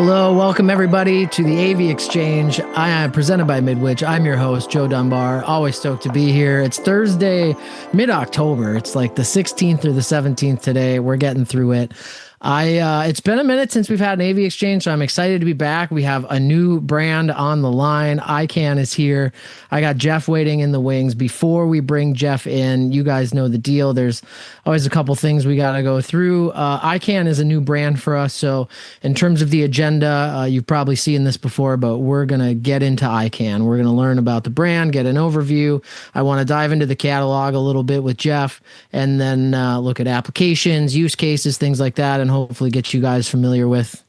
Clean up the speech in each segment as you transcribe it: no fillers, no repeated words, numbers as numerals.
Hello, welcome everybody to the AV Exchange. I am presented by Midwich. I'm your host, Joe Dunbar. Always stoked to be here. It's Thursday, mid-October. It's like the 16th or the 17th today. We're getting through it. It's been a minute since we've had an AV Exchange, so I'm excited to be back. We have a new brand on the line. Ikan is here. I got Jeff waiting in the wings. Before we bring Jeff in, you guys know the deal. There's always a couple things we got to go through. Ikan is a new brand for us, so in terms of the agenda, you've probably seen this before, but we're going to get into Ikan. We're going to learn about the brand, get an overview. I want to dive into the catalog a little bit with Jeff, and then look at applications, use cases, things like that, and hopefully get you guys familiar with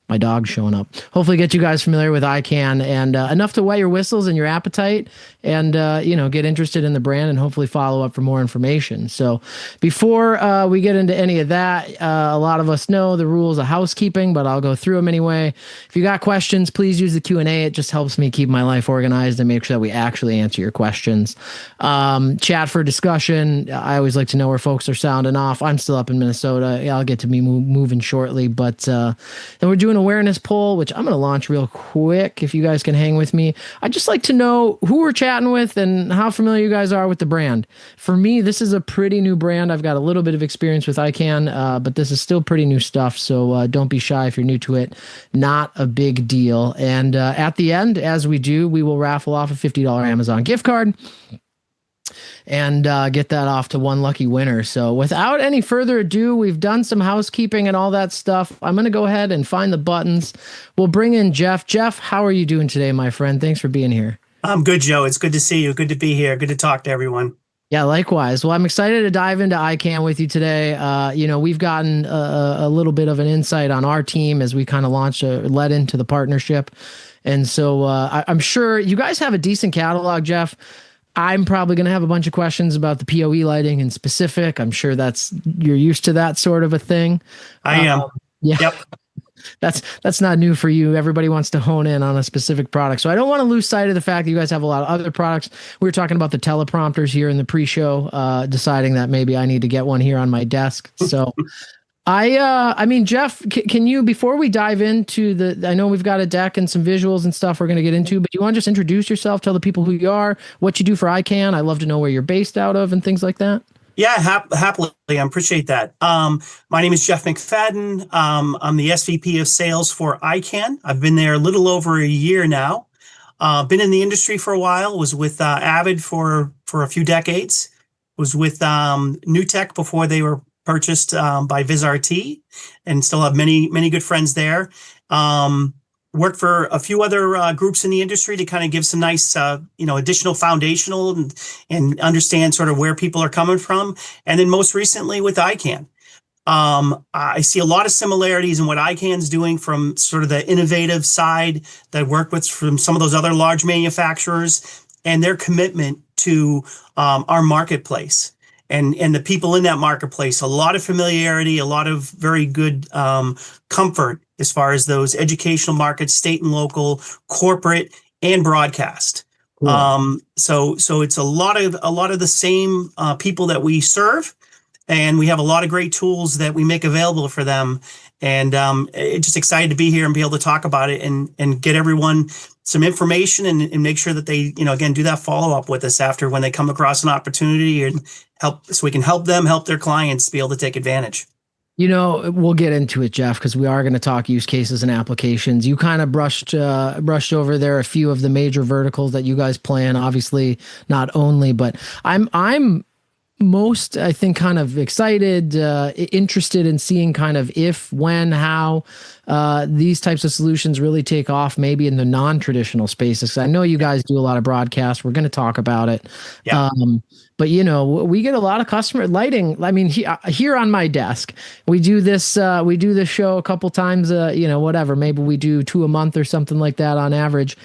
my dog showing up. Hopefully get you guys familiar with Ikan and enough to whet your whistles and your appetite and, get interested in the brand and hopefully follow up for more information. So before we get into any of that, a lot of us know the rules of housekeeping, but I'll go through them anyway. If you got questions, please use the Q&A. It just helps me keep my life organized and make sure that we actually answer your questions. Chat for discussion. I always like to know where folks are sounding off. I'm still up in Minnesota. I'll get to be moving shortly, but then we're doing awareness poll, which I'm going to launch real quick if you guys can hang with me. I'd just like to know who we're chatting with and how familiar you guys are with the brand. For me, this is a pretty new brand. I've got a little bit of experience with Ikan, but this is still pretty new stuff, so don't be shy if you're new to it. Not a big deal. And at the end, as we do, we will raffle off a $50 Amazon gift card and get that off to one lucky winner. So without any further ado, we've done some housekeeping and all that stuff. I'm going to go ahead and find the buttons. We'll bring in Jeff. Jeff, how are you doing today, my friend? Thanks for being here. I'm good, Joe. It's good to see you. Good to be here. Good to talk to everyone. Yeah, likewise. Well, I'm excited to dive into Ikan with you today. We've gotten a little bit of an insight on our team as we kind of led into the partnership. And so I'm sure you guys have a decent catalog, Jeff. I'm probably going to have a bunch of questions about the PoE lighting in specific. I'm sure you're used to that sort of a thing. I am. Yeah. Yep. That's not new for you. Everybody wants to hone in on a specific product. So I don't want to lose sight of the fact that you guys have a lot of other products. We were talking about the teleprompters here in the pre-show, deciding that maybe I need to get one here on my desk. So Jeff, can you, before we dive into I know we've got a deck and some visuals and stuff we're going to get into, but you want to just introduce yourself, tell the people who you are, what you do for Ikan. I'd love to know where you're based out of and things like that. Yeah, happily. I appreciate that. My name is Jeff McFadyen. I'm the SVP of sales for Ikan. I've been there a little over a year now. Been in the industry for a while, was with Avid for a few decades, was with NewTek before they were purchased by VizRT, and still have many good friends there. Worked for a few other groups in the industry to kind of give some nice additional foundational and understand sort of where people are coming from. And then most recently with Ikan. I see a lot of similarities in what Ikan's doing from sort of the innovative side that I work with from some of those other large manufacturers and their commitment to our marketplace. And the people in that marketplace, a lot of familiarity, a lot of very good comfort as far as those educational markets, state and local, corporate, and broadcast. Cool. So it's a lot of the same people that we serve, and we have a lot of great tools that we make available for them. And just excited to be here and be able to talk about it and get everyone some information and make sure that they, again, do that follow up with us after when they come across an opportunity and so we can help them help their clients be able to take advantage. We'll get into it, Jeff, because we are going to talk use cases and applications. You kind of brushed over there a few of the major verticals that you guys plan. Obviously, not only, but I'm most, I think, kind of excited, interested in seeing kind of if, when, how these types of solutions really take off, maybe in the non-traditional spaces. I know you guys do a lot of broadcasts. We're going to talk about it. Yeah. But, we get a lot of customer lighting. I mean, here on my desk, we do this show a couple times, whatever, maybe we do 2 a month or something like that on average.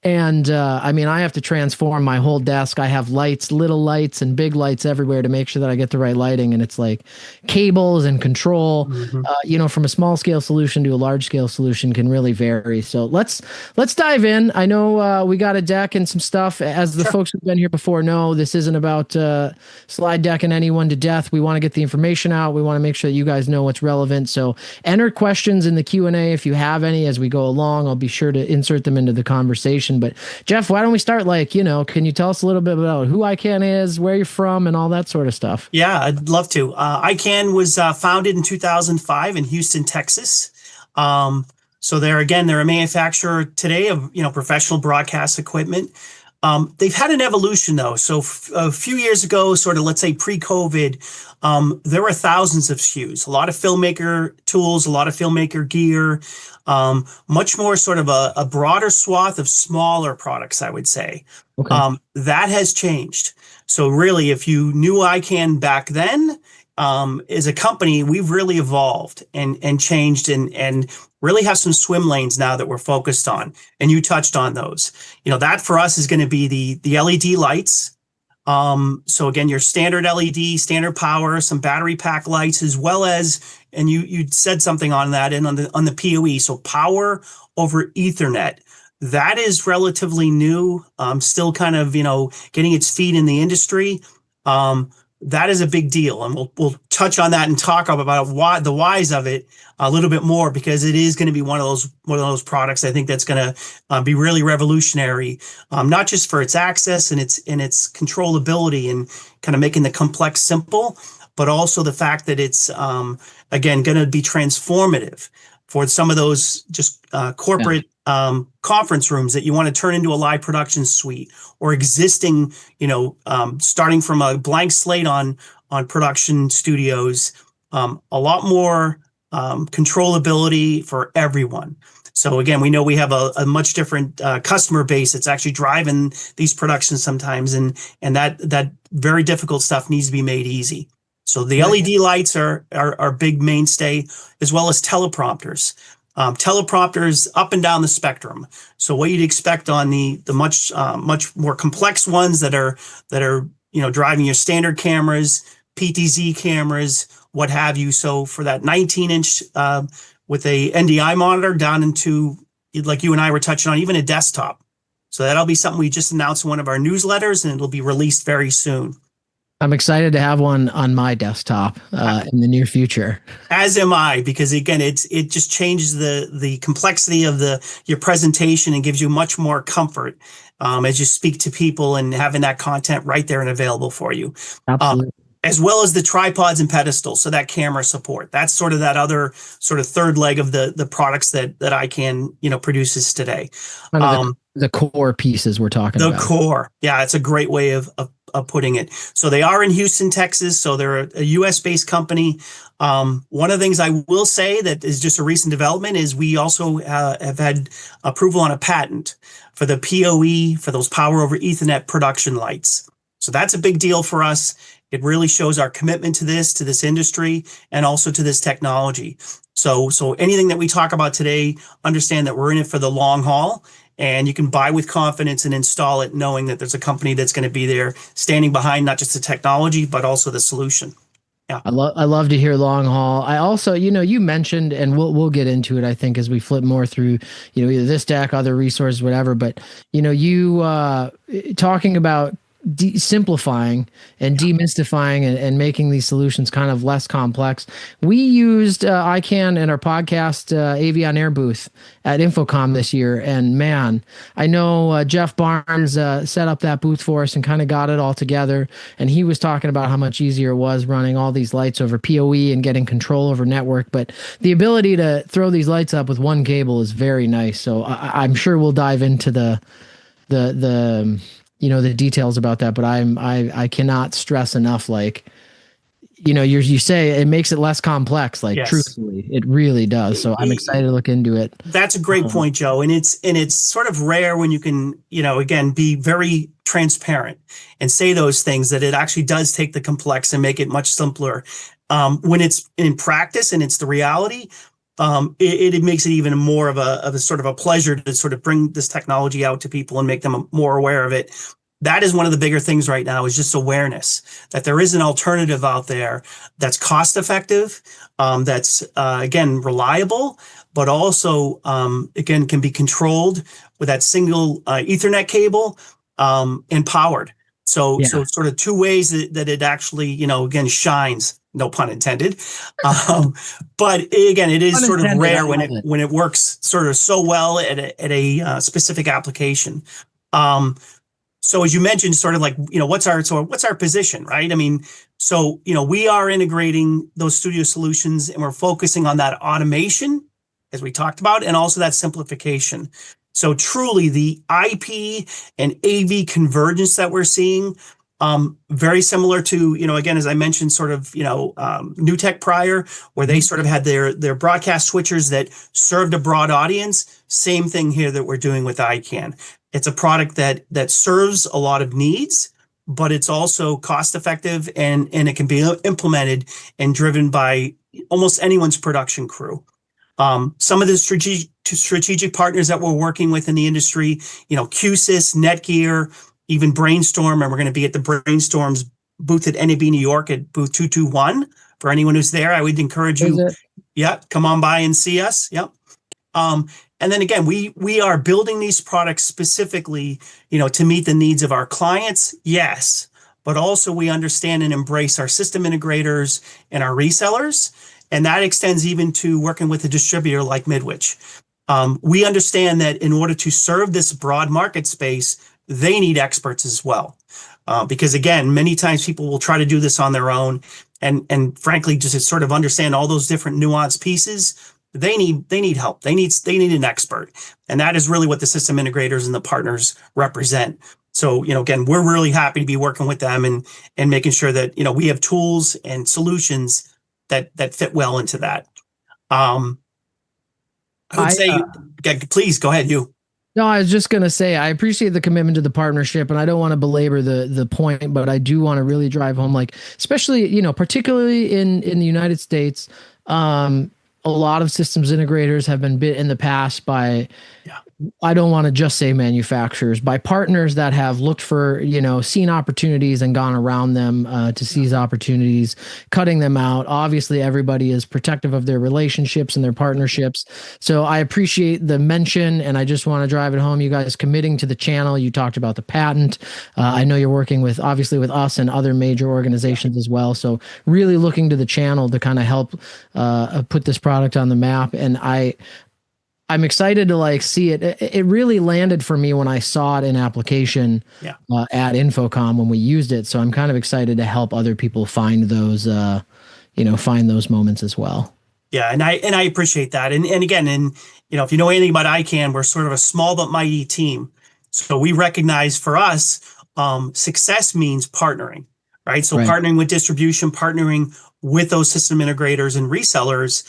And I mean, I have to transform my whole desk. I have lights, little lights and big lights everywhere to make sure that I get the right lighting. And it's like cables and control, Mhm. from a small scale solution to a large scale solution can really vary. So let's dive in. I know we got a deck and some stuff. As the Sure. folks who've been here before know, this isn't about slide decking anyone to death. We want to get the information out. We want to make sure that you guys know what's relevant. So enter questions in the Q&A if you have any as we go along. I'll be sure to insert them into the conversation. But Jeff, why don't we start can you tell us a little bit about who Ican is, where you're from, and all that sort of stuff? Yeah, I'd love to. Ican was founded in 2005 in Houston, Texas. Um, so they're a manufacturer today of professional broadcast equipment. They've had an evolution though. So a few years ago, sort of let's say pre-COVID, there were thousands of SKUs, a lot of filmmaker tools, a lot of filmmaker gear, much more sort of a broader swath of smaller products, I would say. Okay. That has changed. So really, if you knew Ican back then, as a company, we've really evolved and changed and really have some swim lanes now that we're focused on. And you touched on those. That for us is going to be the LED lights. So again, your standard LED, standard power, some battery pack lights, as well as, and you said something on that and on the PoE. So power over Ethernet. That is relatively new. Still kind of, getting its feet in the industry. That is a big deal, and we'll touch on that and talk about the whys of it a little bit more, because it is going to be one of those products I think that's going to be really revolutionary, not just for its access and its controllability and kind of making the complex simple, but also the fact that it's again going to be transformative for some of those just corporate conference rooms that you want to turn into a live production suite, or existing, starting from a blank slate on production studios, a lot more controllability for everyone. So again, we know we have a much different customer base that's actually driving these productions sometimes, and that very difficult stuff needs to be made easy. So the LED lights are big mainstay, as well as teleprompters. Teleprompters up and down the spectrum. So what you'd expect on the much more complex ones that are driving your standard cameras, PTZ cameras, what have you. So for that 19-inch with a NDI monitor down into, like you and I were touching on, even a desktop. So that'll be something we just announced in one of our newsletters, and it'll be released very soon. I'm excited to have one on my desktop in the near future. As am I, because again, it just changes the complexity of your presentation and gives you much more comfort as you speak to people and having that content right there and available for you. Absolutely. As well as the tripods and pedestals, so that camera support. That's sort of that other sort of third leg of the products that Ican produces today. Kind of the core pieces we're talking about. The core, yeah, it's a great way of putting it. So they are in Houston, Texas. So they're a U.S. based company. One of the things I will say that is just a recent development is we also have had approval on a patent for the PoE, for those power over Ethernet production lights. So that's a big deal for us. It really shows our commitment to this industry, and also to this technology. So anything that we talk about today, understand that we're in it for the long haul, and you can buy with confidence and install it knowing that there's a company that's going to be there standing behind not just the technology, but also the solution. Yeah. I love to hear long haul. I also, you mentioned, and we'll get into it, I think, as we flip more through, either this deck, other resources, whatever, but you talking about simplifying and demystifying and making these solutions kind of less complex. We used Ican in our podcast AV on Air booth at Infocom this year, and man, I know Jeff Barnes set up that booth for us and kind of got it all together, and he was talking about how much easier it was running all these lights over PoE and getting control over network, but the ability to throw these lights up with one cable is very nice. So I'm sure we'll dive into the the details about that, but I cannot stress enough, like, you say it makes it less complex, like, yes, truthfully, it really does. So I'm excited to look into it. That's a great point, Joe. And it's sort of rare when you can, again, be very transparent and say those things, that it actually does take the complex and make it much simpler. When it's in practice and it's the reality, it makes it even more of a sort of a pleasure to sort of bring this technology out to people and make them more aware of it. That is one of the bigger things right now, is just awareness that there is an alternative out there that's cost effective, that's again reliable, but also again can be controlled with that single Ethernet cable, and powered. So Yeah. sort of two ways that it actually, again, shines, no pun intended. Um, but again, it is sort of Unintended, I rare when love it it. when it works sort of so well at a specific application. Um, so as you mentioned, sort of like, what's our position, right? I mean, so, we are integrating those studio solutions, and we're focusing on that automation, as we talked about, and also that simplification. So truly the IP and AV convergence that we're seeing, very similar to, again, as I mentioned, sort of, New Tech prior, where they Mhm. sort of had their broadcast switchers that served a broad audience. Same thing here that we're doing with Ican. It's a product that serves a lot of needs, but it's also cost effective, and it can be implemented and driven by almost anyone's production crew. Some of the strategic partners that we're working with in the industry, QSys, Netgear, even Brainstorm, and we're going to be at the Brainstorm's booth at NAB New York at booth 221. For anyone who's there, I would encourage Is you, it? yeah, come on by and see us. Yep. And then again, we are building these products specifically, to meet the needs of our clients, yes, but also we understand and embrace our system integrators and our resellers, and that extends even to working with a distributor like Midwich. We understand that in order to serve this broad market space, they need experts as well, because again, many times people will try to do this on their own, and frankly, just to sort of understand all those different nuanced pieces. They need help. They need an expert, and that is really what the system integrators and the partners represent. So, again, we're really happy to be working with them, and making sure that we have tools and solutions that fit well into that. Um, I would I say, please go ahead. You. No, I was just gonna say I appreciate the commitment to the partnership, and I don't want to belabor the point, but I do want to really drive home, like especially particularly in the United States, a lot of systems integrators have been bit in the past by, Yeah. I don't want to just say manufacturers, by partners that have looked for, seen opportunities and gone around them to seize opportunities, cutting them out. Obviously, everybody is protective of their relationships and their partnerships. So I appreciate the mention, and I just want to drive it home. You guys committing to the channel. You talked about the patent. I know you're working with, obviously, with us and other major organizations as well. So really looking to the channel to kind of help put this product on the map. And I'm excited to like see it. It really landed for me when I saw it in application Yeah. at Infocom when we used it. So I'm kind of excited to help other people find those, find those moments as well. Yeah, and I appreciate that. And again, if you know anything about ICANN, we're sort of a small but mighty team. So we recognize, for us, success means partnering, right? So Right. partnering with distribution, partnering with those system integrators and resellers.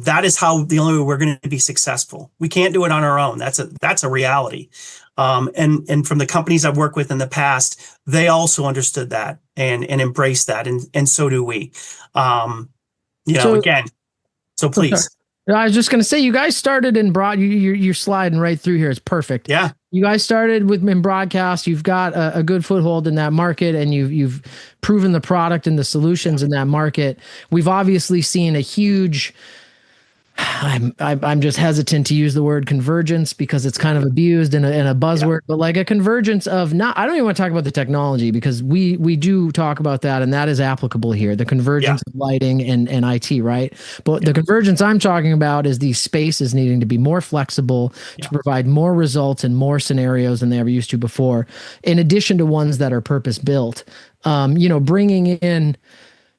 That is how the only way we're going to be successful. We can't do it on our own. That's a reality. And from the companies I've worked with in the past, they also understood that and embraced that, and so do we. So, Again. So oh, sorry. please. I was just going to say, you guys started in broad. You're sliding right through here. It's perfect. Yeah. You guys started with in broadcast. You've got a good foothold in that market, and you've proven the product and the solutions in that market. We've obviously seen a huge. I'm just hesitant to use the word convergence because it's kind of abused in a Yeah. buzzword, but like a convergence of not. I don't even want to talk about the technology because we do talk about that, and that is applicable here. The Yeah. convergence of lighting and IT, right? But Yeah. the convergence I'm talking about is these spaces needing to be more flexible to Yeah. provide more results and more scenarios than they ever used to before, in addition to ones that are purpose built. Bringing in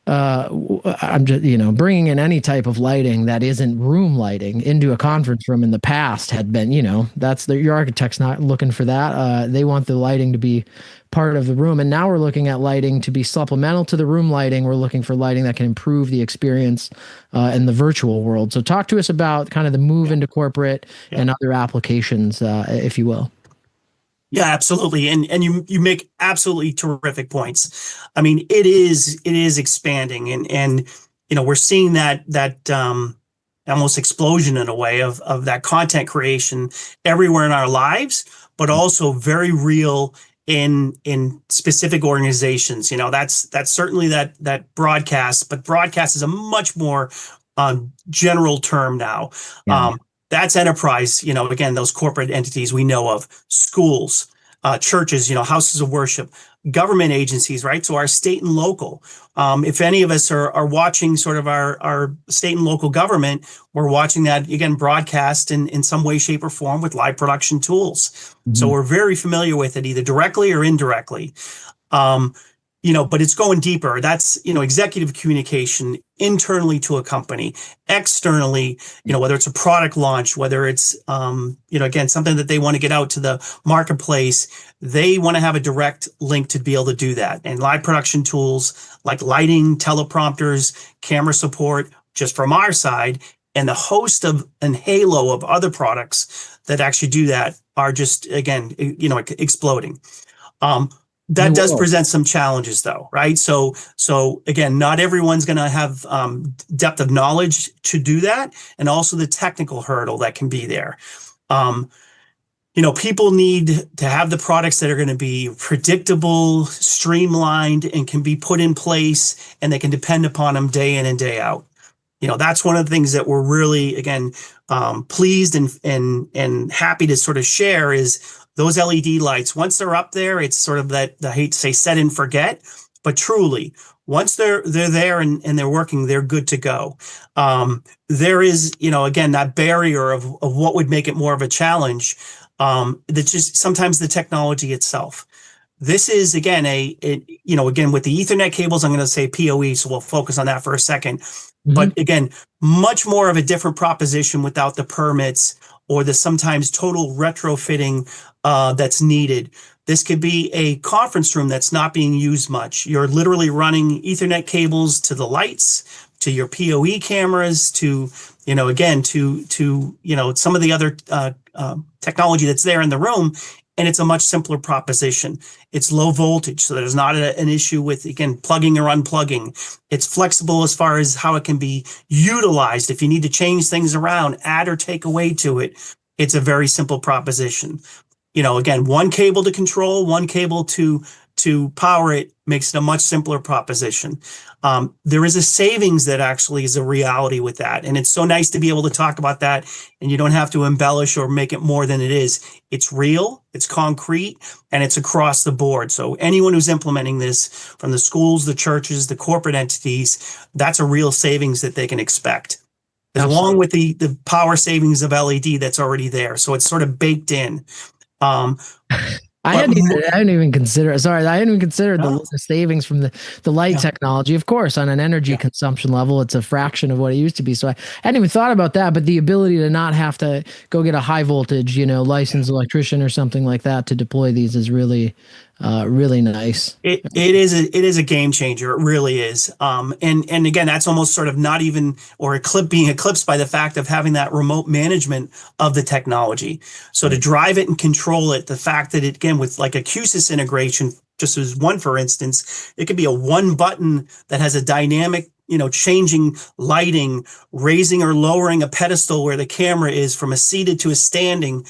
I'm just, bringing in any type of lighting that isn't room lighting into a conference room in the past had been, that's your architect's not looking for that. They want the lighting to be part of the room. And now we're looking at lighting to be supplemental to the room lighting. We're looking for lighting that can improve the experience in the virtual world. So talk to us about kind of the move Yeah. into corporate Yeah. and other applications, if you will. Yeah, absolutely. And you make absolutely terrific points. I mean, it is expanding, and we're seeing that almost explosion in a way of that content creation everywhere in our lives, but also very real in specific organizations. That's certainly that broadcast, but broadcast is a much more general term now. Yeah. That's enterprise. Again, those corporate entities we know of, schools, churches, houses of worship, government agencies, right? So our state and local. If any of us are watching sort of our state and local government, we're watching that, again, broadcast in some way, shape, or form with live production tools. So Mhm. we're very familiar with it, either directly or indirectly. Um, but it's going deeper. That's, executive communication internally to a company, externally, whether it's a product launch, whether it's, again, something that they want to get out to the marketplace, they want to have a direct link to be able to do that. And live production tools like lighting, teleprompters, camera support, just from our side, and the host of and halo of other products that actually do that are just, again, exploding. New That does world. present some challenges, though, right? So again, not everyone's going to have depth of knowledge to do that, and also the technical hurdle that can be there. Um, People need to have the products that are going to be predictable, streamlined, and can be put in place, and they can depend upon them day in and day out. That's one of the things that we're really, again, pleased and happy to sort of share is those LED lights. Once they're up there, it's sort of that, I hate to say set and forget, but truly, once they're there and they're working, they're good to go. There is, again, that barrier of what would make it more of a challenge. That's just sometimes the technology itself. This is, again, again, with the Ethernet cables, I'm going to say PoE, so we'll focus on that for a second. Mhm. But again, much more of a different proposition without the permits or the sometimes total retrofitting that's needed. This could be a conference room that's not being used much. You're literally running Ethernet cables to the lights, to your PoE cameras, to, again, to some of the other technology that's there in the room. And it's a much simpler proposition. It's low voltage, so there's not an issue with, again, plugging or unplugging. It's flexible as far as how it can be utilized. If you need to change things around, add or take away to it, it's a very simple proposition. Again, one cable to control, one cable to power it makes it a much simpler proposition. There is a savings that actually is a reality with that. And it's so nice to be able to talk about that, and you don't have to embellish or make it more than it is. It's real, it's concrete, and it's across the board. So anyone who's implementing this, from the schools, the churches, the corporate entities, that's a real savings that they can expect, as along Absolutely. with the power savings of LED that's already there. So it's sort of baked in. Um, I but hadn't even I hadn't even considered sorry, I hadn't even considered no, the savings from the light yeah, technology. Of course, on an energy yeah. consumption level, it's a fraction of what it used to be. So I hadn't even thought about that, but the ability to not have to go get a high voltage, licensed electrician or something like that to deploy these is really really nice. It is a game changer. It really is. And again, that's almost sort of not even or being eclipsed by the fact of having that remote management of the technology. So to Right. drive it and control it, the fact that it, again, with like a QSys integration, just as one for instance, it could be a one button that has a dynamic, changing lighting, raising or lowering a pedestal where the camera is from a seated to a standing.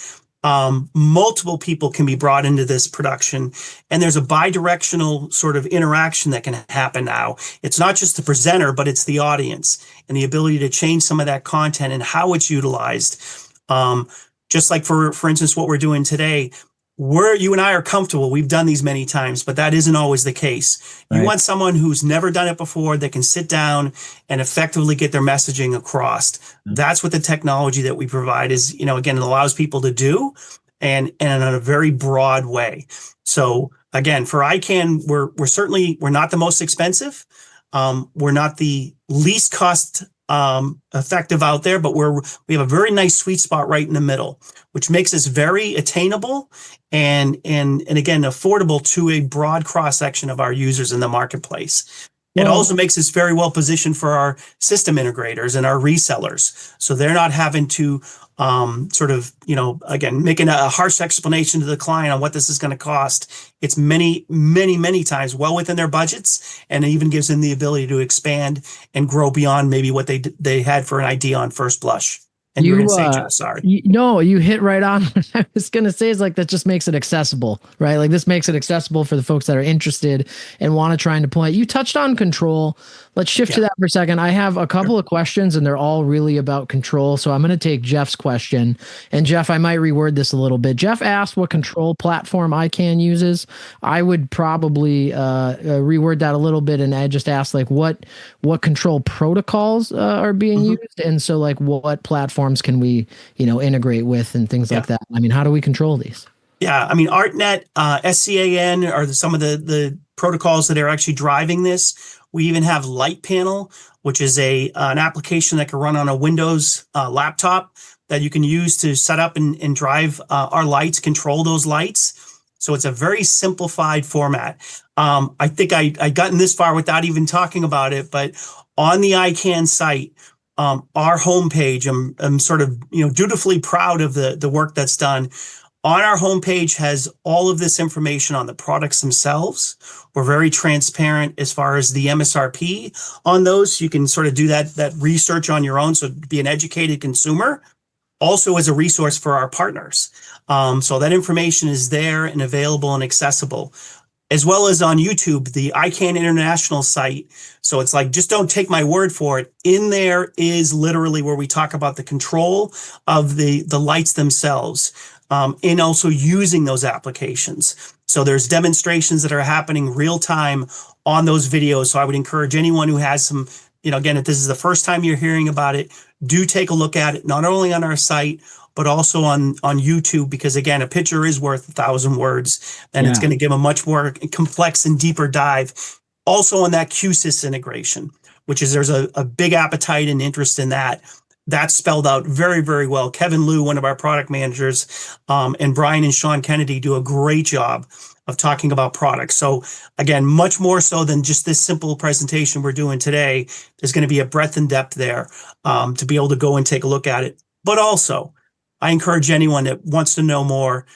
Multiple people can be brought into this production, and there's a bi-directional sort of interaction that can happen now. It's not just the presenter, but it's the audience, and the ability to change some of that content and how it's utilized. Just like for instance, what we're doing today, you and I are comfortable. We've done these many times, but that isn't always the case. You Right. want someone who's never done it before that can sit down and effectively get their messaging across. That's what the technology that we provide is, again, it allows people to do, and in a very broad way. So again, for Ican, we're not the most expensive. We're not the least cost effective out there, but we have a very nice sweet spot right in the middle, which makes us very attainable and again affordable to a broad cross section of our users in the marketplace. It Well, also makes us very well positioned for our system integrators and our resellers. So they're not having to sort of, again, making a harsh explanation to the client on what this is going to cost. It's many, many, many times well within their budgets, and it even gives them the ability to expand and grow beyond maybe what they had for an idea on first blush. And you were going You, to say, Joe, sorry. no, you hit right on. What I was gonna say is like that just makes it accessible, right? Like this makes it accessible for the folks that are interested and want to try and deploy it. You touched on control. Let's shift to Yeah. that for a second. I have a couple of questions, and they're all really about control. So I'm gonna take Jeff's question. And Jeff, I might reword this a little bit. Jeff asked what control platform ICANN uses. I would probably reword that a little bit, and I just asked like what control protocols are being used, and so like what platforms can we integrate with and things like that. I mean, how do we control these? Yeah, I mean, ArtNet, SCAN are some of the protocols that are actually driving this. We even have Light Panel, which is an application that can run on a Windows laptop that you can use to set up and drive our lights, control those lights. So it's a very simplified format. I think I gotten this far without even talking about it, but on the ICANN site, our homepage, I'm sort of dutifully proud of the work that's done. On our homepage has all of this information on the products themselves. We're very transparent as far as the MSRP on those. You can sort of do that research on your own, so be an educated consumer. Also as a resource for our partners. So that information is there and available and accessible, as well as on YouTube, the ICANN International site. So it's like, just don't take my word for it. In there is literally where we talk about the control of the lights themselves, and also using those applications. So there's demonstrations that are happening real time on those videos. So I would encourage anyone who has some, again, if this is the first time you're hearing about it, do take a look at it, not only on our site, but also on YouTube, because again, a picture is worth 1,000 words, and it's going to give a much more complex and deeper dive. Also on that QSys integration, which is there's a big appetite and interest in that. That's spelled out very, very well. Kevin Liu, one of our product managers, and Brian and Sean Kennedy do a great job of talking about products. So again, much more so than just this simple presentation we're doing today. There's going to be a breadth and depth there to be able to go and take a look at it. But also, I encourage anyone that wants to know more,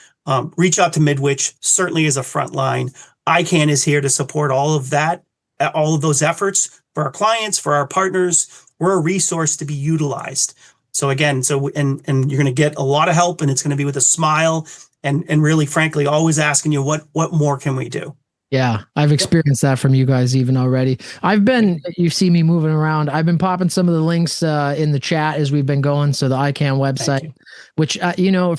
reach out to Midwich, certainly as a front line. ICANN is here to support all of that, all of those efforts for our clients, for our partners. We're a resource to be utilized. So again, and you're going to get a lot of help, and it's going to be with a smile and really, frankly, always asking you what more can we do? Yeah, I've experienced that from you guys even already. You see me moving around. I've been popping some of the links in the chat as we've been going. So the ICANN website, which,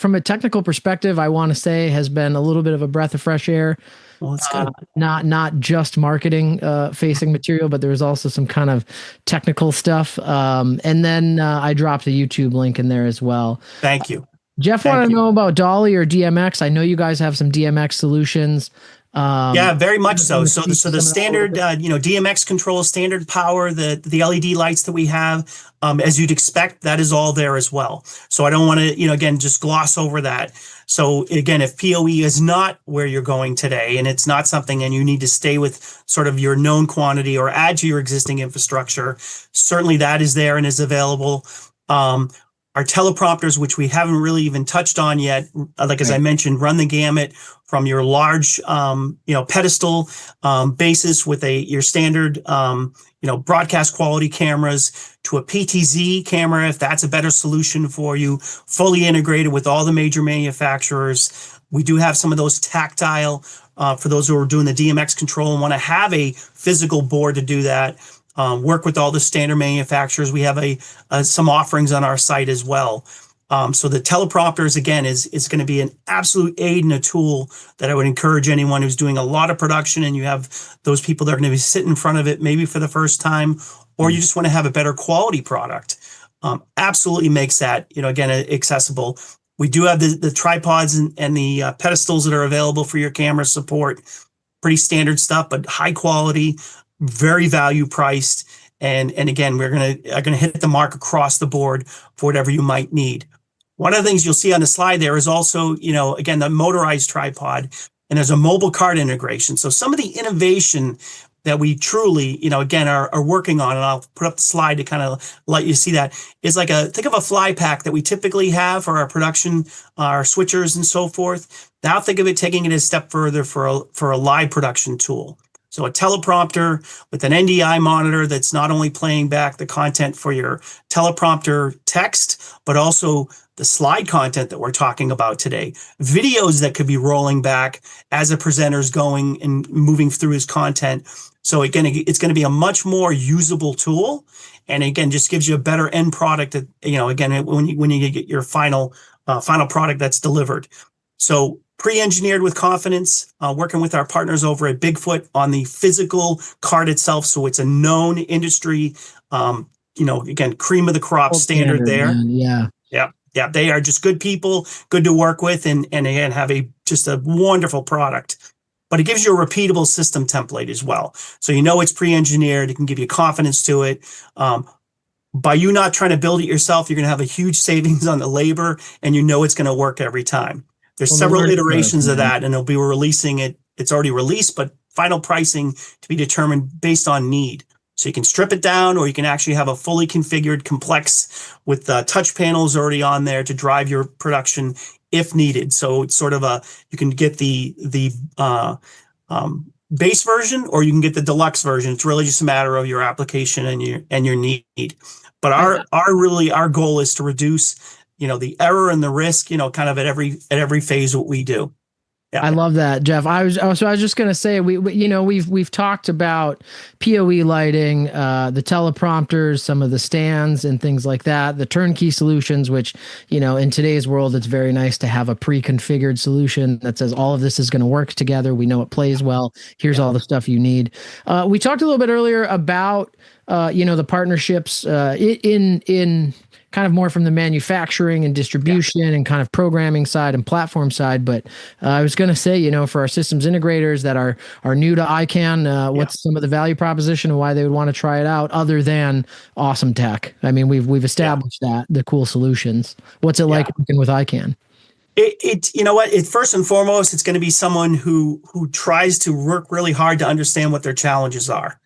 from a technical perspective, I want to say has been a little bit of a breath of fresh air. Well, it's good. Not just marketing facing material, but there was also some kind of technical stuff. And then I dropped a YouTube link in there as well. Thank you. Jeff wanted to know about Dolly or DMX. I know you guys have some DMX solutions. Yeah, very much so. So the standard, DMX control, standard power, the LED lights that we have, as you'd expect, that is all there as well. So I don't want to, again, just gloss over that. So again, if PoE is not where you're going today, and it's not something, and you need to stay with sort of your known quantity or add to your existing infrastructure, certainly that is there and is available. Our teleprompters, which we haven't really even touched on yet, as I mentioned, run the gamut from your large, pedestal basis with your standard, broadcast quality cameras to a PTZ camera, if that's a better solution for you, fully integrated with all the major manufacturers. We do have some of those tactile for those who are doing the DMX control and want to have a physical board to do that. Work with all the standard manufacturers. We have some offerings on our site as well. So the teleprompters, again, is going to be an absolute aid and a tool that I would encourage anyone who's doing a lot of production, and you have those people that are going to be sitting in front of it maybe for the first time, or you just want to have a better quality product. Absolutely makes that, again, accessible. We do have the tripods and the pedestals that are available for your camera support. Pretty standard stuff, but high quality, very value priced. And again, we're going to hit the mark across the board for whatever you might need. One of the things you'll see on the slide there is also, again, the motorized tripod, and there's a mobile cart integration. So some of the innovation that we truly, again, are working on, and I'll put up the slide to kind of let you see that, is like think of a fly pack that we typically have for our production, our switchers and so forth. Now think of it taking it a step further for a live production tool. So a teleprompter with an NDI monitor that's not only playing back the content for your teleprompter text, but also the slide content that we're talking about today, videos that could be rolling back as a presenter's going and moving through his content. So again, it's going to be a much more usable tool. And again, just gives you a better end product that, again, when you get your final product that's delivered. So pre-engineered with confidence, working with our partners over at Bigfoot on the physical card itself. So it's a known industry, again, cream of the crop standard there. Man. Yeah. Yeah. Yeah. They are just good people, good to work with, and again, have just a wonderful product. But it gives you a repeatable system template as well. So it's pre-engineered. It can give you confidence to it. By you not trying to build it yourself, you're going to have a huge savings on the labor, and it's going to work every time. There's several iterations of that, and they'll be releasing it. It's already released, but final pricing to be determined based on need. So you can strip it down, or you can actually have a fully configured complex with touch panels already on there to drive your production if needed. So it's sort of you can get the base version, or you can get the deluxe version. It's really just a matter of your application and your need. But our goal is to reduce the error and the risk, kind of at every phase what we do. Yeah. I love that, Jeff. I was just going to say, we've talked about PoE lighting, the teleprompters, some of the stands and things like that, the turnkey solutions, which, in today's world, it's very nice to have a pre-configured solution that says all of this is going to work together. We know it plays well. Here's all the stuff you need. We talked a little bit earlier about, the partnerships in kind of more from the manufacturing and distribution and kind of programming side and platform side. But I was going to say, for our systems integrators that are new to Ikan, what's some of the value proposition and why they would want to try it out other than awesome tech? I mean, we've established that, the cool solutions. What's it like working with Ikan? First and foremost, it's going to be someone who tries to work really hard to understand what their challenges are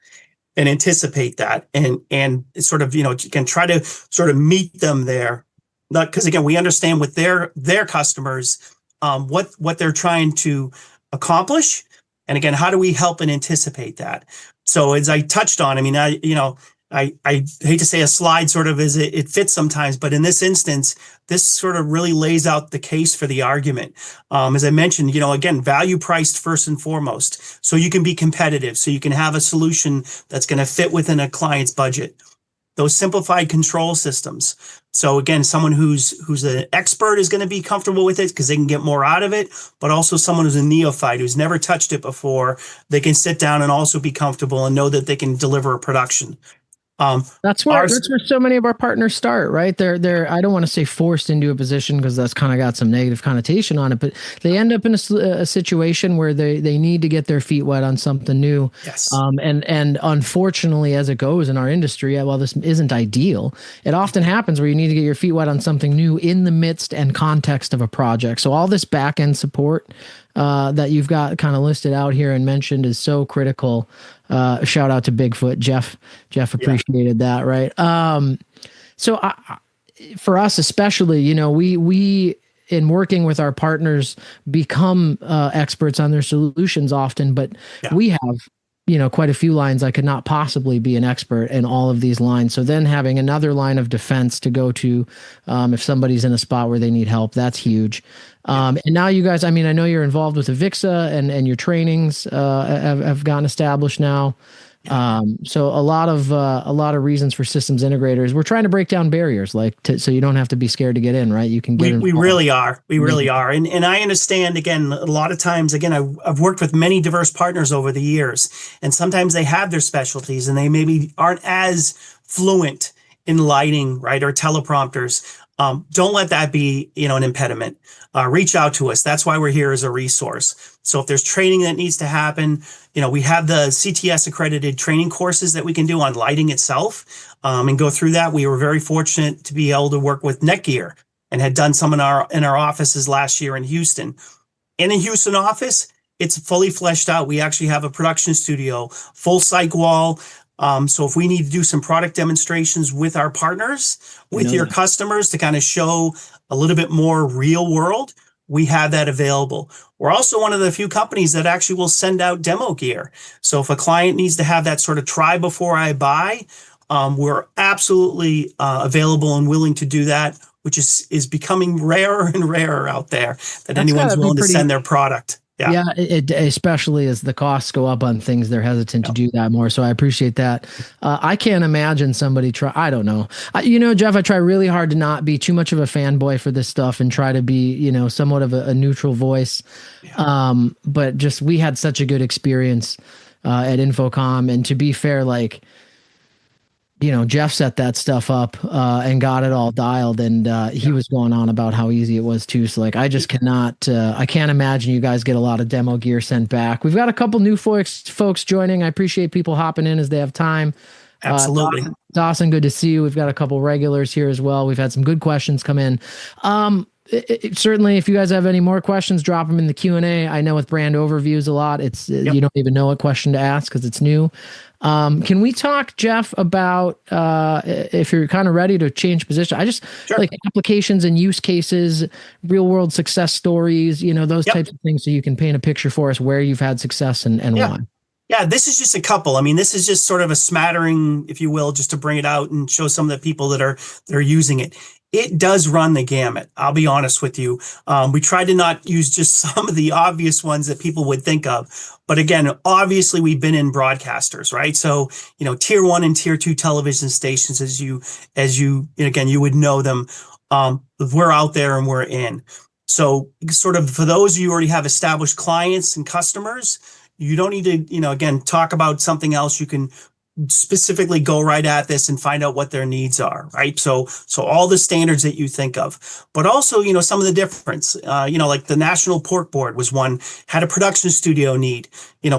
and anticipate that, and sort of, can try to sort of meet them there. Because again, we understand with their customers, what they're trying to accomplish. And again, how do we help and anticipate that? So as I touched on, I mean, I hate to say a slide sort of it fits sometimes, but in this instance, this sort of really lays out the case for the argument. As I mentioned, again, value priced first and foremost, so you can be competitive, so you can have a solution that's going to fit within a client's budget. Those simplified control systems. So again, someone who's an expert is going to be comfortable with it because they can get more out of it, but also someone who's a neophyte who's never touched it before, they can sit down and also be comfortable and know that they can deliver a production. That's where so many of our partners start, right? They're I don't want to say forced into a position because that's kind of got some negative connotation on it, but they end up in a situation where they need to get their feet wet on something new. Yes. And unfortunately, as it goes in our industry, while this isn't ideal, it often happens where you need to get your feet wet on something new in the midst and context of a project. So all this back end support that you've got kind of listed out here and mentioned is so critical. Shout out to Bigfoot. Jeff appreciated that. Right. So for us, especially, we in working with our partners become experts on their solutions often, but we have, quite a few lines. I could not possibly be an expert in all of these lines. So then having another line of defense to go to, if somebody's in a spot where they need help, that's huge. And now you guys, I mean, I know you're involved with Avixa and your trainings have gotten established now. So a lot of reasons for systems integrators. We're trying to break down barriers, so you don't have to be scared to get in, right? You can get in. We really are. We really are. And I understand, again, a lot of times, again, I've worked with many diverse partners over the years, and sometimes they have their specialties and they maybe aren't as fluent in lighting, right? Or teleprompters. Don't let that be, an impediment. Reach out to us. That's why we're here as a resource. So if there's training that needs to happen, we have the CTS accredited training courses that we can do on lighting itself, and go through that. We were very fortunate to be able to work with Netgear and had done some in our offices last year in Houston. In a Houston office, it's fully fleshed out. We actually have a production studio, full cyc wall. So if we need to do some product demonstrations with our partners, You with know your that. customers to kind of show a little bit more real world, we have that available. We're also one of the few companies that actually will send out demo gear. So if a client needs to have that sort of try before I buy, we're absolutely available and willing to do that, which is becoming rarer and rarer out there that That's got anyone's to be willing to pretty. send their product. Yeah. Yeah, especially as the costs go up on things, they're hesitant to Yeah. do that more. So I appreciate that. I can't imagine somebody try. I don't know. Jeff, I try really hard to not be too much of a fanboy for this stuff and try to be, somewhat of a neutral voice. Yeah. But just we had such a good experience at Infocom, and to be fair, like Jeff set that stuff up and got it all dialed, and he Yeah. was going on about how easy it was too. So like, I just cannot, I can't imagine you guys get a lot of demo gear sent back. We've got a couple new folks joining. I appreciate people hopping in as they have time. Absolutely. Dawson, good to see you. We've got a couple regulars here as well. We've had some good questions come in. Certainly, if you guys have any more questions, drop them in the Q&A. I know with brand overviews a lot, it's Yep. you don't even know what question to ask because it's new. Can we talk, Jeff, about if you're kind of ready to change position? I just Sure. like applications and use cases, real world success stories, those Yep. types of things, so you can paint a picture for us where you've had success and Yeah. why. Yeah, this is just a couple. I mean, this is just sort of a smattering, if you will, just to bring it out and show some of the people that are using it. It does run the gamut. I'll be honest with you. We try to not use just some of the obvious ones that people would think of, but again, obviously we've been in broadcasters, right? So tier one and tier two television stations, as you again you would know them. We're out there and we're in. So sort of for those of you who already have established clients and customers, you don't need to, again, talk about something else. You can specifically go right at this and find out what their needs are, right? So all the standards that you think of, but also, some of the difference, like the National Pork Board was one, had a production studio need,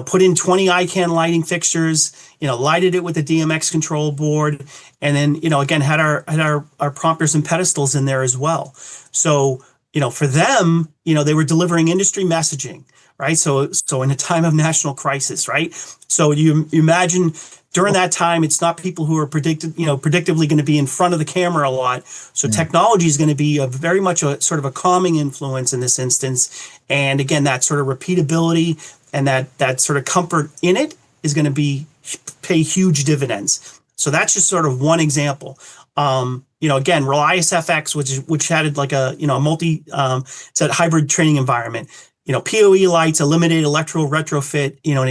put in 20 Ican lighting fixtures, lighted it with a DMX control board. And then, again, had our prompters and pedestals in there as well. So, for them, they were delivering industry messaging, right? So in a time of national crisis, right? So you imagine during that time, it's not people who are predictably going to be in front of the camera a lot. So technology is going to be very much a sort of a calming influence in this instance. And again, that sort of repeatability and that sort of comfort in it is going to pay huge dividends. So that's just sort of one example. Again, Relias FX, which had like a multi it's a hybrid training environment. PoE lights, eliminated electrical retrofit, and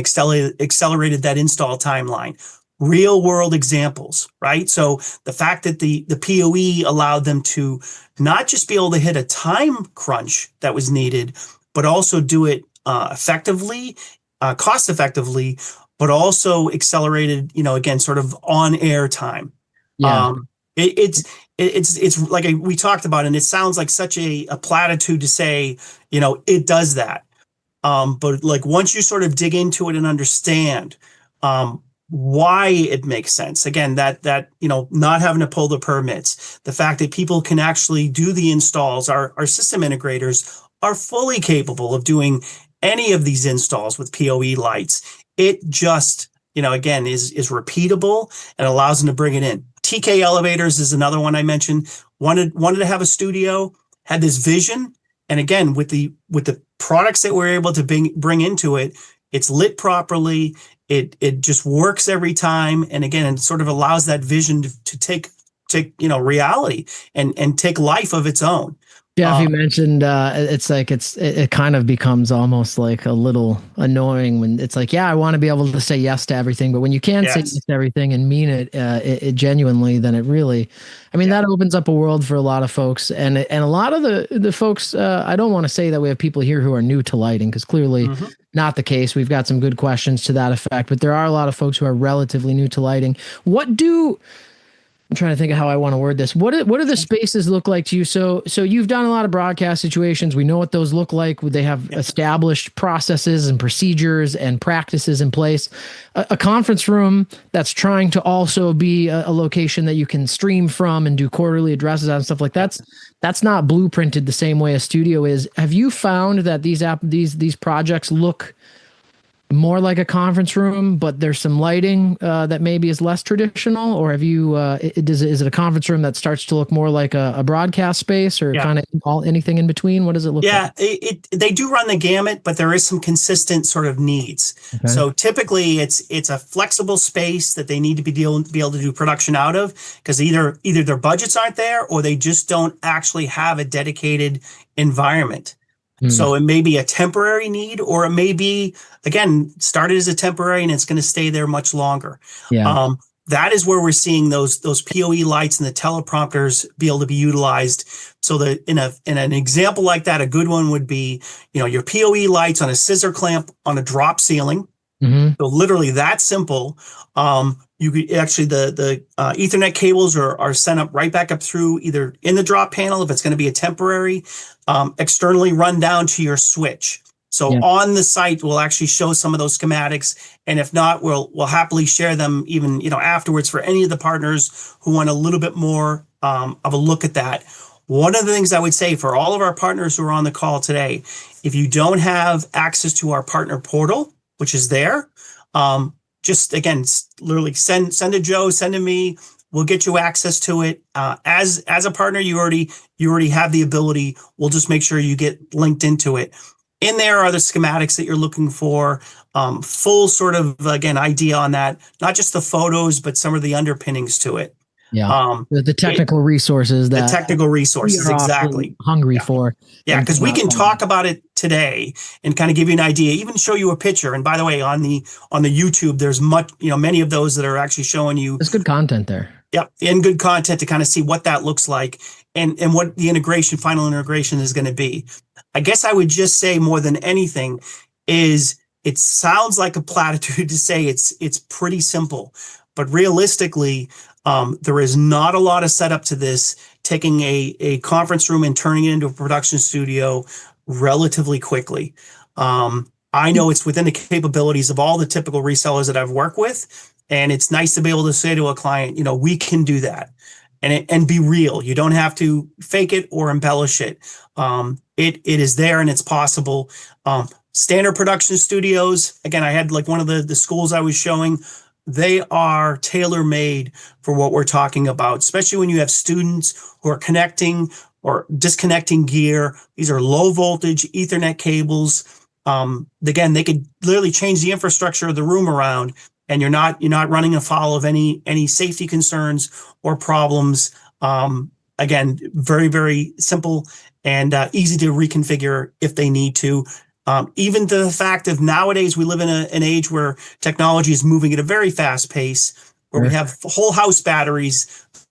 accelerated that install timeline. Real world examples, right? So the fact that the PoE allowed them to not just be able to hit a time crunch that was needed, but also do it effectively, cost effectively, but also accelerated, again, sort of on air time. Yeah. It's like we talked about, and it sounds like such a platitude to say, it does that. But like once you sort of dig into it and understand why it makes sense, again, that not having to pull the permits, the fact that people can actually do the installs, our system integrators are fully capable of doing any of these installs with PoE lights. It just again is repeatable and allows them to bring it in. TK Elevators is another one I mentioned. Wanted to have a studio, had this vision, and again with the products that we're able to bring into it, it's lit properly. It just works every time, and again, it sort of allows that vision to take reality and take life of its own. Jeff, you mentioned it's like it kind of becomes almost like a little annoying when it's like, yeah, I want to be able to say yes to everything, but when you can't say yes to everything and mean it genuinely, then it really, I mean, that opens up a world for a lot of folks, and a lot of the folks. I don't want to say that we have people here who are new to lighting, because clearly not the case. We've got some good questions to that effect, but there are a lot of folks who are relatively new to lighting. I'm trying to think of how I want to word this. What do the spaces look like to you? So you've done a lot of broadcast situations. We know what those look like. They have Yep. established processes and procedures and practices in place. A conference room that's trying to also be a location that you can stream from and do quarterly addresses on, stuff like Yep. that's not blueprinted the same way a studio is. Have you found that these projects look more like a conference room, but there's some lighting that maybe is less traditional? Or have you, is it a conference room that starts to look more like a broadcast space, or Yeah. kind of all anything in between? What does it look like? Yeah, they do run the gamut, but there is some consistent sort of needs. Okay. So typically it's a flexible space that they need to be able to do production out of, because either their budgets aren't there or they just don't actually have a dedicated environment. Hmm. So it may be a temporary need, or it may be, again, started as a temporary and it's going to stay there much longer. Yeah. Um, that is where we're seeing those PoE lights and the teleprompters be able to be utilized. So that in an example like that, a good one would be, your PoE lights on a scissor clamp on a drop ceiling. Hmm. So literally that simple. You could actually the Ethernet cables are sent up right back up through, either in the drop panel if it's going to be a temporary, externally run down to your switch. So Yeah. on the site, we'll actually show some of those schematics, and if not, we'll happily share them even afterwards for any of the partners who want a little bit more of a look at that. One of the things I would say for all of our partners who are on the call today, if you don't have access to our partner portal, which is there, just again, literally send to Joe, send to me. We'll get you access to it. As a partner, you already have the ability. We'll just make sure you get linked into it. In there are the schematics that you're looking for, full sort of, again, idea on that, not just the photos, but some of the underpinnings to it. Yeah. Um, The it, technical resources the that technical we resources, are often exactly. hungry Yeah. for Yeah, and because we cannot can find. talk about it today and kind of give you an idea, even show you a picture. And by the way, on the YouTube, there's many of those that are actually showing you, There's good content there. yep, and good content to kind of see what that looks like, and what the final integration is going to be. I guess I would just say, more than anything, is it sounds like a platitude to say it's pretty simple, but realistically, there is not a lot of setup to this. Taking a conference room and turning it into a production studio relatively quickly. I know it's within the capabilities of all the typical resellers that I've worked with, and it's nice to be able to say to a client, we can do that, and be real. You don't have to fake it or embellish it. It is there and it's possible. Standard production studios, again, I had like one of the schools I was showing. They are tailor made for what we're talking about, especially when you have students who are connecting or disconnecting gear. These are low voltage Ethernet cables. Again, they could literally change the infrastructure of the room around, and you're not running afoul of any safety concerns or problems. Again, very, very simple and easy to reconfigure if they need to. Even to the fact of nowadays, we live in an age where technology is moving at a very fast pace, where we Sure. have whole house batteries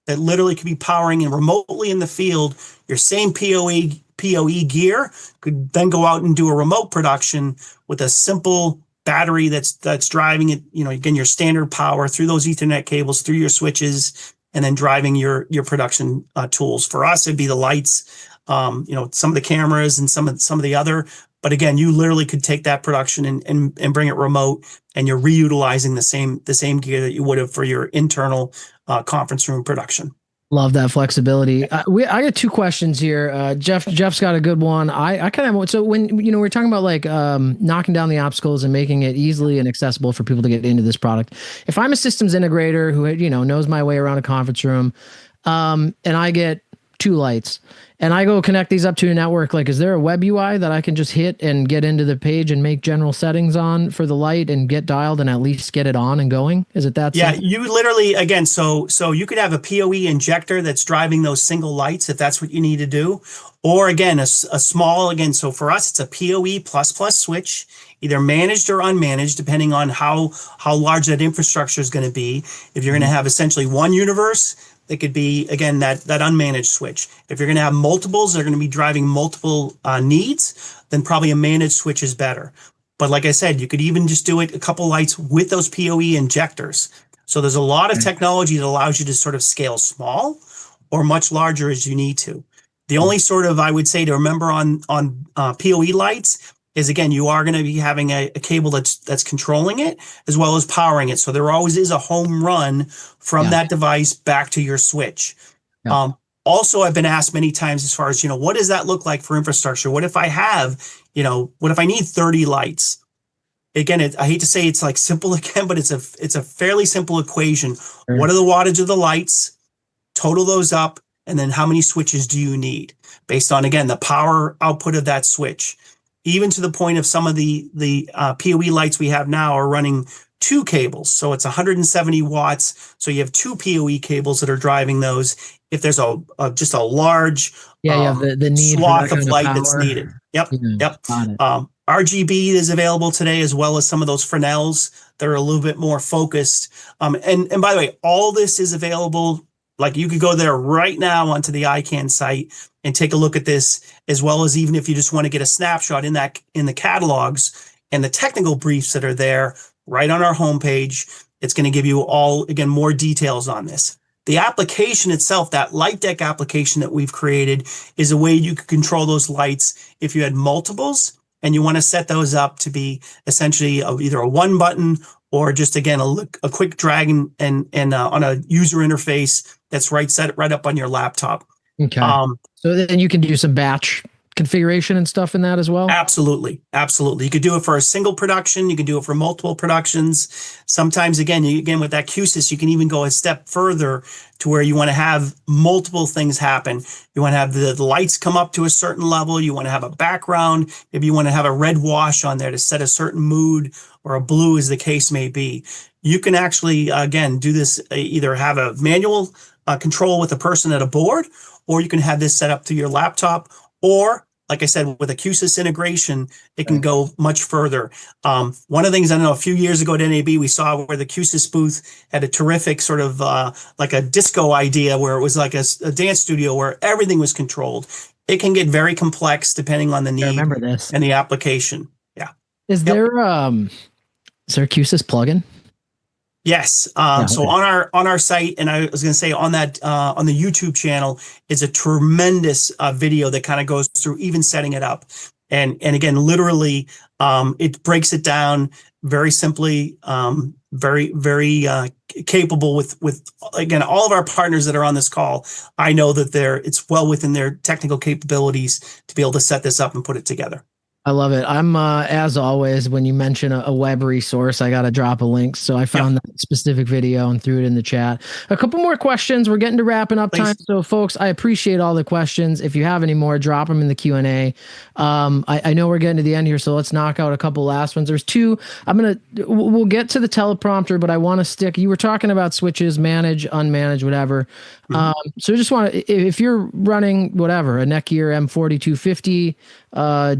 that literally could be powering in remotely in the field. Your same PoE gear could then go out and do a remote production with a simple battery that's driving it. Again, your standard power through those Ethernet cables, through your switches, and then driving your production tools. For us, it'd be the lights, some of the cameras, and some of the other. But again, you literally could take that production and bring it remote, and you're reutilizing the same gear that you would have for your internal conference room production. Love that flexibility. I got two questions here. Jeff's got a good one. I kind of, so when we're talking about like knocking down the obstacles and making it easily and accessible for people to get into this product. If I'm a systems integrator who knows my way around a conference room, and I get two lights, and I go connect these up to a network, like, is there a web UI that I can just hit and get into the page and make general settings on for the light and get dialed and at least get it on and going? Is it that Yeah, simple? you literally, again, so you could have a PoE injector that's driving those single lights if that's what you need to do. Or again, a small, again, so for us, it's a PoE plus plus switch, either managed or unmanaged, depending on how large that infrastructure is going to be. If you're going to have essentially one universe, it could be, again, that unmanaged switch. If you're going to have multiples, they're going to be driving multiple needs, then probably a managed switch is better. But like I said, you could even just do it a couple lights with those PoE injectors. So there's a lot of technology that allows you to sort of scale small or much larger as you need to. The only sort of, I would say, to remember on PoE lights is, again, you are going to be having a cable that's controlling it as well as powering it. So there always is a home run from that device back to your switch. Yeah. Also, I've been asked many times as far as, what does that look like for infrastructure? What if I have, what if I need 30 lights? Again, I hate to say it's like simple again, but it's a fairly simple equation. Sure. What are the wattage of the lights? Total those up, and then how many switches do you need based on, again, the power output of that switch. Even to the point of some of the PoE lights we have now are running 2 cables. So it's 170 watts. So you have 2 PoE cables that are driving those. If there's just a large you have the need swath for that of kind light of that's power. needed. Yep. Got it. RGB is available today, as well as some of those Fresnels that are a little bit more focused. And by the way, all this is available. Like, you could go there right now onto the Ican site and take a look at this, as well as even if you just want to get a snapshot in the catalogs and the technical briefs that are there right on our homepage. It's going to give you all, again, more details on this. The application itself, that light deck application that we've created, is a way you could control those lights if you had multiples and you want to set those up to be essentially either a 1 button or just, again, a quick drag and on a user interface that's set right up on your laptop. Okay. So then you can do some batch configuration and stuff in that as well? Absolutely. You could do it for a single production. You can do it for multiple productions. Sometimes, again, with that QSYS, you can even go a step further to where you want to have multiple things happen. You want to have the lights come up to a certain level. You want to have a background. Maybe you want to have a red wash on there to set a certain mood, or a blue, as the case may be. You can actually, again, do this, either have a manual control with a person at a board, or you can have this set up through your laptop, or, like I said, with a QSYS integration, it can go much further. One of the things, I don't know, a few years ago at NAB, we saw where the QSYS booth had a terrific sort of like a disco idea, where it was like a dance studio where everything was controlled. It can get very complex depending on the need and the application. Yeah. Is there a QSYS plugin? Yes. So on our site, and I was going to say on that on the YouTube channel, is a tremendous video that kind of goes through even setting it up, and again, literally, it breaks it down very simply, very capable with again, all of our partners that are on this call. I know that it's well within their technical capabilities to be able to set this up and put it together. I love it. I'm as always, when you mention a web resource, I got to drop a link. So I found that specific video and threw it in the chat. A couple more questions. We're getting to wrapping up time. So folks, I appreciate all the questions. If you have any more, drop them in the Q&A. I know we're getting to the end here, so let's knock out a couple last ones. There's 2. We'll get to the teleprompter, but I want to stick. You were talking about switches, manage, unmanage, whatever. So just want to, if you're running whatever, a Netgear M4250,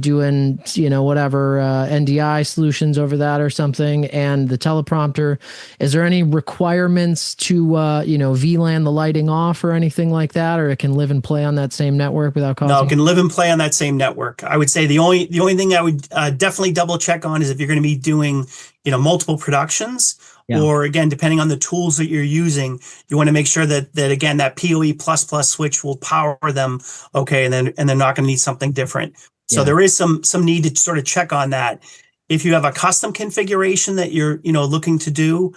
doing, whatever, NDI solutions over that or something, and the teleprompter, is there any requirements to, VLAN the lighting off or anything like that, or it can live and play on that same network without causing? No, it can live and play on that same network. I would say the only thing I would definitely double check on is if you're going to be doing, multiple productions. Yeah. Or, again, depending on the tools that you're using, you want to make sure that again, that PoE++ switch will power them. Okay. And they're not going to need something different. So there is some need to sort of check on that. If you have a custom configuration that you're, looking to do,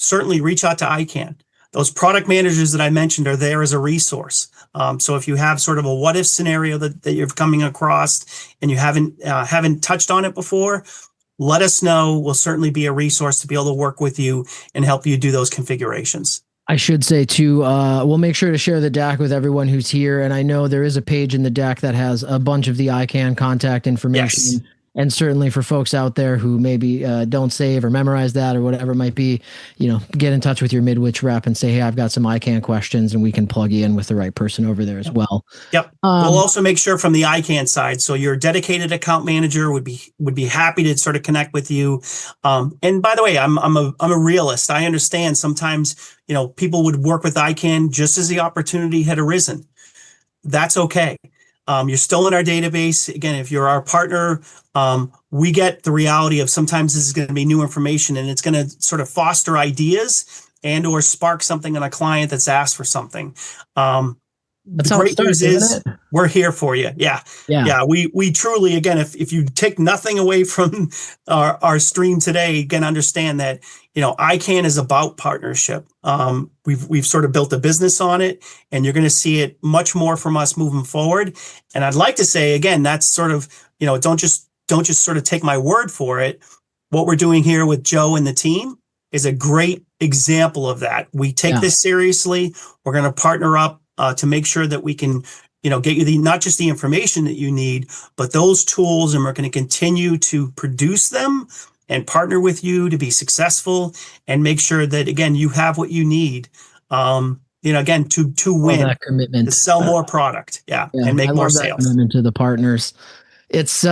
certainly reach out to Ican. Those product managers that I mentioned are there as a resource. So if you have sort of a what if scenario that you're coming across and you haven't touched on it before, let us know. We'll certainly be a resource to be able to work with you and help you do those configurations. I should say too, we'll make sure to share the deck with everyone who's here. And I know there is a page in the deck that has a bunch of the Ican contact information. Yes. And certainly for folks out there who maybe don't save or memorize that or whatever it might be, get in touch with your Midwich rep and say, hey, I've got some Ican questions, and we can plug you in with the right person over there as well. Yep. We'll also make sure from the Ican side. So your dedicated account manager would be happy to sort of connect with you. And by the way, I'm a realist. I understand sometimes, people would work with Ican just as the opportunity had arisen. That's okay. You're still in our database. Again, if you're our partner, we get the reality of sometimes this is going to be new information and it's going to sort of foster ideas and or spark something in a client that's asked for something. The That's how it great starts, news isn't is it? we're here for you. Yeah. Yeah. Yeah. We truly, again, if you take nothing away from our stream today, again, understand that, ICANN is about partnership. We've sort of built a business on it, and you're going to see it much more from us moving forward. And I'd like to say, again, that's sort of, don't just sort of take my word for it. What we're doing here with Joe and the team is a great example of that. We take Yeah. this seriously. We're going to partner up to make sure that we can, get you not just the information that you need, but those tools, and we're going to continue to produce them and partner with you to be successful and make sure that, again, you have what you need. Again, to Love win, that to commitment. sell more product, yeah, Yeah, and I make more love that sales. commitment to the partners. It's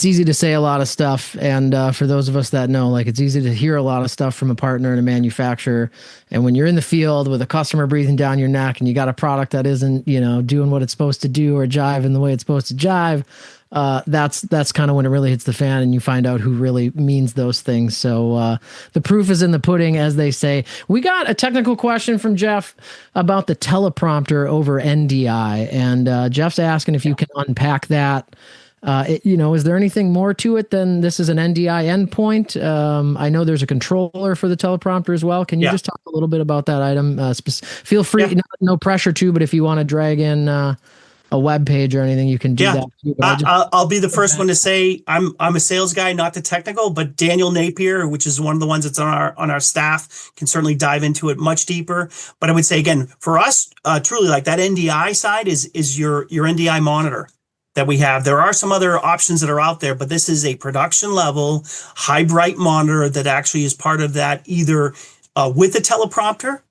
easy to say a lot of stuff, and for those of us that know, like it's easy to hear a lot of stuff from a partner and a manufacturer. And when you're in the field with a customer breathing down your neck, and you got a product that isn't, doing what it's supposed to do or jiving the way it's supposed to jive, that's kind of when it really hits the fan, and you find out who really means those things. So the proof is in the pudding, as they say. We got a technical question from Jeff about the teleprompter over NDI, and Jeff's asking if you can unpack that. Is there anything more to it than this is an NDI endpoint? I know there's a controller for the teleprompter as well. Can you Yeah, just talk a little bit about that item? Feel free, yeah. no pressure to, but if you want to drag in a web page or anything, you can do Yeah, that too. But I just I'll be the first one to say I'm a sales guy, not the technical. But Daniel Napier, which is one of the ones that's on our staff, can certainly dive into it much deeper. But I would say again, for us, truly like that NDI side is your NDI monitor that we have. There are some other options that are out there, but this is a production level high bright monitor that actually is part of that, either with a teleprompter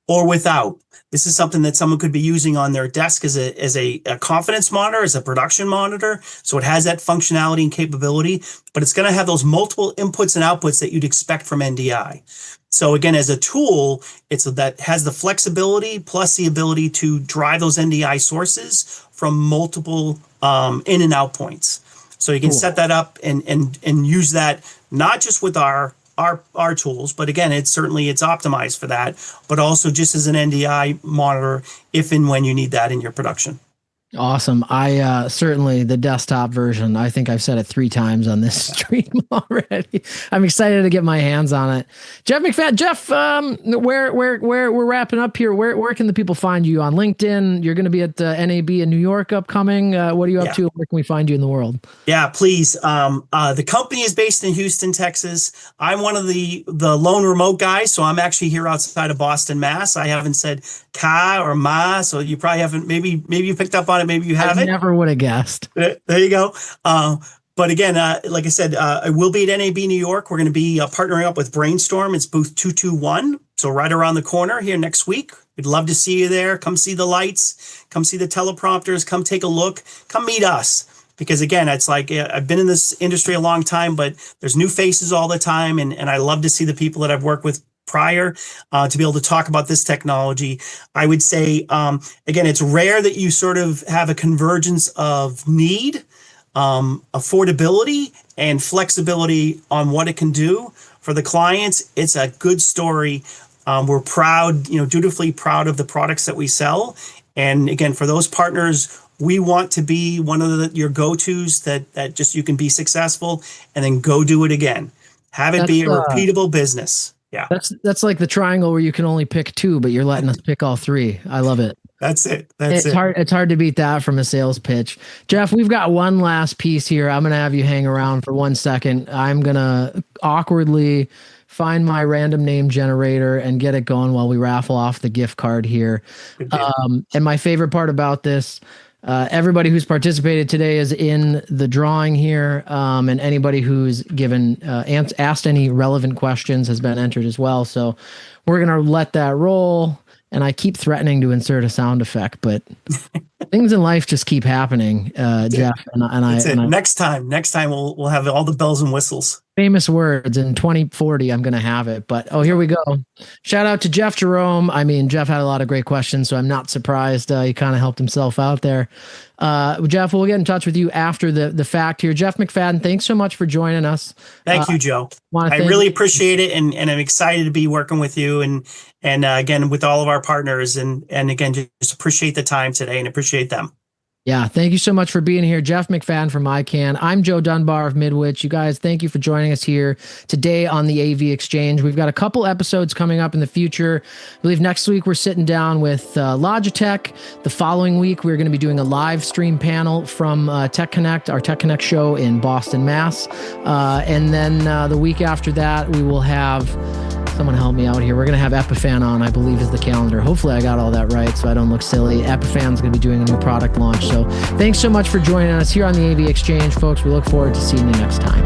or without. This is something that someone could be using on their desk as a confidence monitor, as a production monitor. So it has that functionality and capability, but it's going to have those multiple inputs and outputs that you'd expect from NDI. So again, as a tool, that has the flexibility plus the ability to drive those NDI sources from multiple in and out points. So you can cool. set that up and use that not just with our tools, but again, it's optimized for that, but also just as an NDI monitor if and when you need that in your production. Awesome. I certainly the desktop version. I think I've said it 3 times on this stream already. I'm excited to get my hands on it. Jeff McFadyen. Jeff, where we're wrapping up here. Where can the people find you on LinkedIn? You're going to be at NAB in New York upcoming. What are you up to? Where can we find you in the world? Yeah, please. The company is based in Houston, Texas. I'm one of the lone remote guys, so I'm actually here outside of Boston, Mass. I haven't said ka or ma, so you probably haven't. Maybe you picked up on it. Maybe you haven't. Never would have guessed. There you go. But again, like I said, I will be at NAB New York. We're going to be partnering up with Brainstorm. It's booth 221, so right around the corner here next week. We'd love to see you there. Come see the lights. Come see the teleprompters. Come take a look. Come meet us. Because again, it's like I've been in this industry a long time, but there's new faces all the time. And I love to see the people that I've worked with prior to be able to talk about this technology. I would say, again, it's rare that you sort of have a convergence of need, affordability, and flexibility on what it can do for the clients. It's a good story. We're proud, dutifully proud of the products that we sell. And again, for those partners, we want to be one of your go-tos that just you can be successful and then go do it again. Have it be a repeatable business. Yeah. That's like the triangle where you can only pick 2, but you're letting us pick all 3. I love it. That's it. It's hard to beat that from a sales pitch. Jeff, we've got one last piece here. I'm going to have you hang around for 1 second. I'm going to awkwardly find my random name generator and get it going while we raffle off the gift card here. And my favorite part about this, everybody who's participated today is in the drawing here, and anybody who's given asked any relevant questions has been entered as well. So we're going to let that roll. And I keep threatening to insert a sound effect, but things in life just keep happening, Jeff. Next time we'll have all the bells and whistles. Famous words in 2040, I'm going to have it. But here we go. Shout out to Jeff Jerome. I mean, Jeff had a lot of great questions, so I'm not surprised. He kind of helped himself out there. Jeff, we'll get in touch with you after the fact here. Jeff McFadyen, thanks so much for joining us. Thank you, Joe. I really appreciate it, and I'm excited to be working with you, and again with all of our partners, and again just appreciate the time today and appreciate them. Yeah, thank you so much for being here. Jeff McFadyen from Ikan. I'm Joe Dunbar of Midwich. You guys, thank you for joining us here today on the AV Exchange. We've got a couple episodes coming up in the future. I believe next week we're sitting down with Logitech. The following week, we're going to be doing a live stream panel from Tech Connect, our Tech Connect show in Boston, Mass. And then the week after that, we will have... Someone help me out here. We're going to have Epiphan on, I believe is the calendar. Hopefully I got all that right so I don't look silly. Epiphan's going to be doing a new product launch. So thanks so much for joining us here on the AV Exchange, folks. We look forward to seeing you next time.